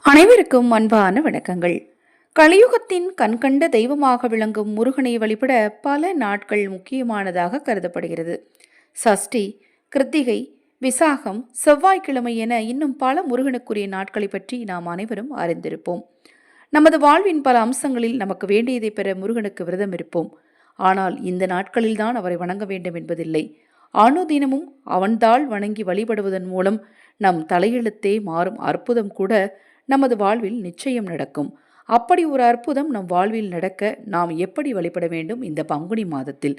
அனைவருக்கும் அன்பான வணக்கங்கள். கலியுகத்தின் கண்கண்ட தெய்வமாக விளங்கும் முருகனை வழிபட பல நாட்கள் முக்கியமானதாக கருதப்படுகிறது. சஷ்டி, கிருத்திகை, விசாகம், செவ்வாய்க்கிழமை என இன்னும் பல முருகனுக்குரிய நாட்களை பற்றி நாம் அனைவரும் அறிந்திருப்போம். நமது வாழ்வின் பல அம்சங்களில் நமக்கு வேண்டியதை பெற முருகனுக்கு விரதம் இருப்போம். ஆனால் இந்த நாட்களில்தான் அவரை வணங்க வேண்டும் என்பதில்லை. அனுதினமும் அவன்தாள் வணங்கி வழிபடுவதன் மூலம் நம் தலையெழுத்தே மாறும் அற்புதம் கூட நமது வாழ்வில் நிச்சயம் நடக்கும். அப்படி ஒரு அற்புதம் நம் வாழ்வில் நடக்க நாம் எப்படி வழிபட வேண்டும்? இந்த பங்குனி மாதத்தில்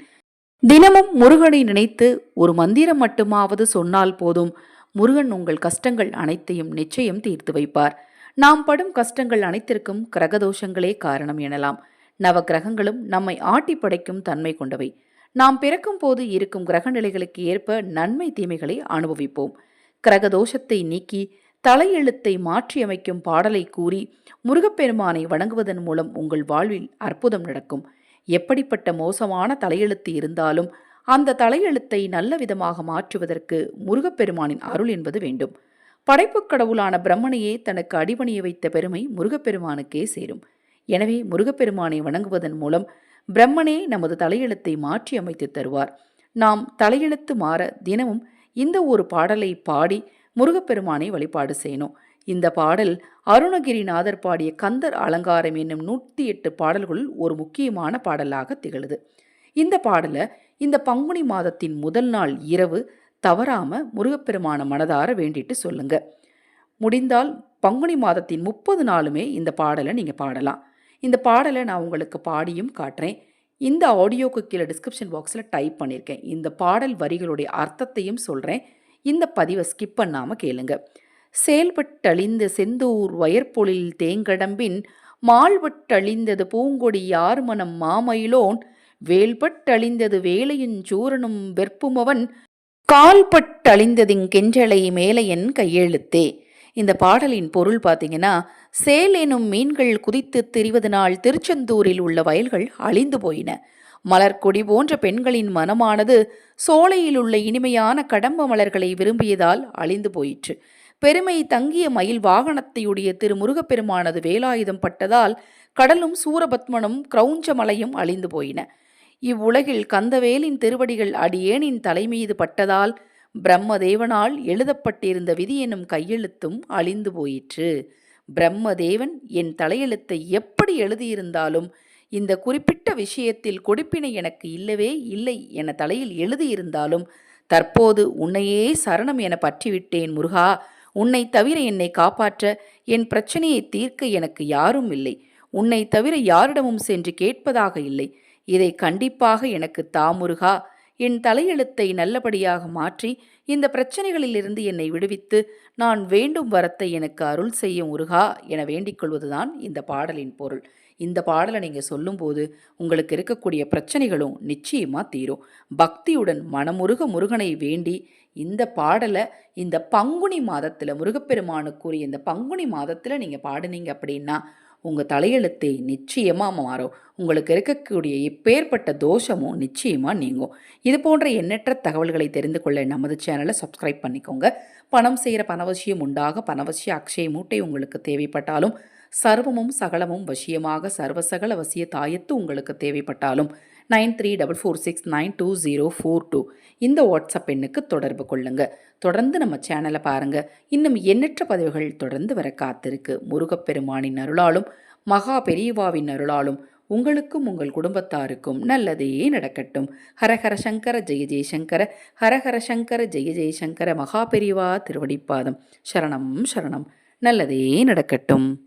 தினமும் முருகனை நினைத்து ஒரு மந்திரம் மட்டுமாவது சொன்னால் போதும், முருகன் உங்கள் கஷ்டங்கள் அனைத்தையும் நிச்சயம் தீர்த்து வைப்பார். நாம் படும் கஷ்டங்கள் அனைத்திற்கும் கிரகதோஷங்களே காரணம் எனலாம். நவ கிரகங்களும் நம்மை ஆட்டி படைக்கும் தன்மை கொண்டவை. நாம் பிறக்கும் போது இருக்கும் கிரக நிலைகளுக்கு ஏற்ப நன்மை தீமைகளை அனுபவிப்போம். கிரகதோஷத்தை நீக்கி தலையெழுத்தை மாற்றியமைக்கும் பாடலை கூறி முருகப்பெருமானை வணங்குவதன் மூலம் உங்கள் வாழ்வில் அற்புதம் நடக்கும். எப்படிப்பட்ட மோசமான தலையெழுத்து இருந்தாலும் அந்த தலையெழுத்தை நல்ல விதமாக மாற்றுவதற்கு முருகப்பெருமானின் அருள் என்பது வேண்டும். படைப்புக் கடவுளான பிரம்மனையே தனக்கு அடிபணிய வைத்த பெருமை முருகப்பெருமானுக்கே சேரும். எனவே முருகப்பெருமானை வணங்குவதன் மூலம் பிரம்மனே நமது தலையெழுத்தை மாற்றி அமைத்து தருவார். நாம் தலையெழுத்து மாற தினமும் இந்த ஒரு பாடலை பாடி முருகப்பெருமானை வழிபாடு செய்யணும். இந்த பாடல் அருணகிரிநாதர் பாடிய கந்தர் அலங்காரம் என்னும் 108 பாடல்களில் ஒரு முக்கியமான பாடலாக திகழுது. இந்த பாடலை இந்த பங்குனி மாதத்தின் முதல் நாள் இரவு தவறாம முருகப்பெருமான மனதார வேண்டிட்டு சொல்லுங்க. முடிந்தால் பங்குனி மாதத்தின் 30 நாளுமே இந்த பாடலை நீங்கள் பாடலாம். இந்த பாடலை நான் உங்களுக்கு பாடியும் காட்டுறேன். இந்த ஆடியோக்கு கீழே டிஸ்கிரிப்ஷன் பாக்ஸில் டைப் பண்ணியிருக்கேன். இந்த பாடல் வரிகளுடைய அர்த்தத்தையும் சொல்கிறேன். இந்த பதிவை ஸ்கிப் பண்ணாமல் கேளுங்க. செயல்பட்டழிந்த செந்தூர் வயற்பொழில் தேங்கடம்பின் மால்பட்டழிந்தது பூங்கொடி யார்மனம் மாமயிலோன் வேல்பட்டழிந்தது வேலையின் சூரனும் வெற்புமவன் கால்பட்டழிந்ததிங்கெஞ்சலை மேலையன் கையெழுத்தே. இந்த பாடலின் பொருள் பார்த்தீங்கன்னா, சேல் எனும் மீன்கள் குதித்து திரிவதனால் திருச்செந்தூரில் உள்ள வயல்கள் அழிந்து போயின. மலர்கொடி போன்ற பெண்களின் மனமானது சோலையில் உள்ள இனிமையான கடம்ப மலர்களை விரும்பியதால் அழிந்து போயிற்று. பெருமை தங்கிய மயில் வாகனத்தையுடைய திரு முருகப்பெருமானது வேலாயுதம் பட்டதால் கடலும் சூரபத்மனும் கிரௌஞ்ச மலையும் அழிந்து போயின. இவ்வுலகில் கந்தவேலின் திருவடிகள் அடியேனின் தலைமீது பட்டதால் பிரம்மதேவனால் எழுதப்பட்டிருந்த விதி என்னும் கையெழுத்தும் அழிந்து போயிற்று. பிரம்மதேவன் என் தலையெழுத்தை எப்படி எழுதியிருந்தாலும் இந்த குறிப்பிட்ட விஷயத்தில் கொடுப்பினை எனக்கு இல்லவே இல்லை என தலையில் எழுதியிருந்தாலும் தற்போது உன்னையே சரணம் என பற்றிவிட்டேன் முருகா. உன்னை தவிர என்னை காப்பாற்ற, என் பிரச்சனையை தீர்க்க எனக்கு யாரும் இல்லை. உன்னை தவிர யாரிடமும் சென்று கேட்பதாக இல்லை. இதை கண்டிப்பாக எனக்கு தா முருகா. என் தலையெழுத்தை நல்லபடியாக மாற்றி இந்த பிரச்சனைகளிலிருந்து என்னை விடுவித்து நான் வேண்டும் வரத்தை எனக்கு அருள் செய்யும் முருகா என வேண்டிக் கொள்வதுதான் இந்த பாடலின் பொருள். இந்த பாடலை நீங்கள் சொல்லும்போது உங்களுக்கு இருக்கக்கூடிய பிரச்சனைகளும் நிச்சயமாக தீரும். பக்தியுடன் மனமுருக முருகனை வேண்டி இந்த பாடலை இந்த பங்குனி மாதத்தில் முருகப்பெருமானுக்குரிய இந்த பங்குனி மாதத்தில் நீங்கள் பாடினீங்க அப்படின்னா உங்கள் தலையெழுத்தை நிச்சயமாக மாறும். உங்களுக்கு இருக்கக்கூடிய இப்பேற்பட்ட தோஷமும் நிச்சயமாக நீங்கும். இது போன்ற எண்ணற்ற தகவல்களை தெரிந்து கொள்ள நமது சேனலை சப்ஸ்கிரைப் பண்ணிக்கோங்க. பணம் செய்கிற பணவசியம் உண்டாக பணவசிய அக்ஷய மூட்டை உங்களுக்கு தேவைப்பட்டாலும், சர்வமும் சகலமும் வசியமாக சர்வசகல வசிய தாயத்து உங்களுக்கு தேவைப்பட்டாலும் 9344692042 இந்த வாட்ஸ்அப் எண்ணுக்கு தொடர்பு கொள்ளுங்க. தொடர்ந்து நம்ம சேனலை பாருங்க. இன்னும் எண்ணற்ற பதிவுகள் தொடர்ந்து வர காத்திருக்கு. முருகப்பெருமானின் அருளாலும் மகா பெரியவாவின் அருளாலும் உங்களுக்கும் உங்கள் குடும்பத்தாருக்கும் நல்லதே நடக்கட்டும். ஹரஹர சங்கர ஜெய ஜெயசங்கர, ஹரஹர சங்கர ஜெய ஜெயசங்கர. மகா பெரியவா திருவடிப்பாதம் சரணம் சரணம். நல்லதே நடக்கட்டும்.